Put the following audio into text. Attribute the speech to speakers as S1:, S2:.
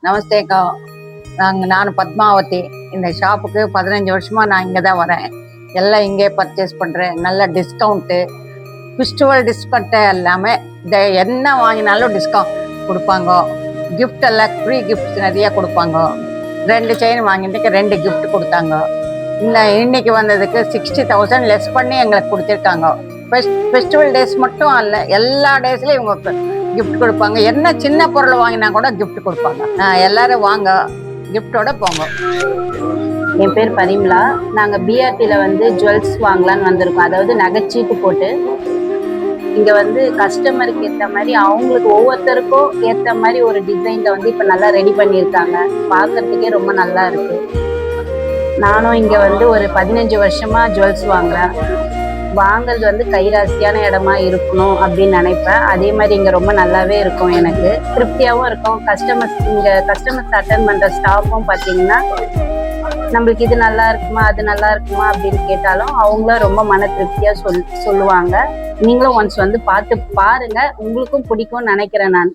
S1: நமஸ்தேக்கா. நான் பத்மாவதி. இந்த ஷாப்புக்கு 15 வருஷமா நான் இங்கே தான் வரேன். எல்லாம் இங்கே பர்ச்சேஸ் பண்ணுறேன். நல்ல டிஸ்கவுண்ட்டு, ஃபெஸ்டிவல் டிஸ்கவுண்ட்டு எல்லாமே. என்ன வாங்கினாலும் டிஸ்கவுண்ட் கொடுப்பாங்க. கிஃப்ட் எல்லாம் ஃப்ரீ கிஃப்ட்ஸ் நிறைய கொடுப்பாங்க. 2 செயின் வாங்கினதுக்கு 2 கிஃப்ட் கொடுத்தாங்க. இன்னைக்கு வந்ததுக்கு 60,000 லெஸ் பண்ணி எங்களுக்கு கொடுத்துருக்காங்க. ஃபெஸ்டிவல் டேஸ் மட்டும் அல்ல, எல்லா டேஸ்லையும் இவங்க கிஃப்ட் கொடுப்பாங்க. என்ன சின்ன பொருள் வாங்கினா கூட கிஃப்ட் கொடுப்பாங்க. எல்லாரும் வாங்க, கிஃப்டோட போங்க.
S2: என் பேர் பரிமலா. நாங்கள் பிஆர்டியில் வந்து ஜுவல்ஸ் வாங்கலான்னு வந்திருக்கோம். அதாவது நகைச்சீட்டு போட்டு இங்கே வந்து கஸ்டமருக்கு ஏற்ற மாதிரி அவங்களுக்கு ஒவ்வொருத்தருக்கும் ஏற்ற மாதிரி ஒரு டிசைனில் வந்து இப்போ நல்லா ரெடி பண்ணியிருக்காங்க. பார்க்குறதுக்கே ரொம்ப நல்லா இருக்குது. நானும் இங்கே வந்து ஒரு 15 வருஷமாக ஜுவல்ஸ் வாங்குறேன். வாங்கிறது வந்து கைராசியான இடமா இருக்கணும் அப்படின்னு நினைப்பேன். அதே மாதிரி இங்கே ரொம்ப நல்லாவே இருக்கும், எனக்கு திருப்தியாகவும் இருக்கும். கஸ்டமர்ஸ் அட்டன் பண்ணுற ஸ்டாஃபும் பார்த்தீங்கன்னா நம்மளுக்கு இது நல்லா இருக்குமா அது நல்லா இருக்குமா அப்படின்னு கேட்டாலும் அவங்களும் ரொம்ப மன திருப்தியாக சொல்லுவாங்க. நீங்களும் ஒன்ஸ் வந்து பார்த்து பாருங்க, உங்களுக்கும் பிடிக்கும்னு நினைக்கிறேன் நான்.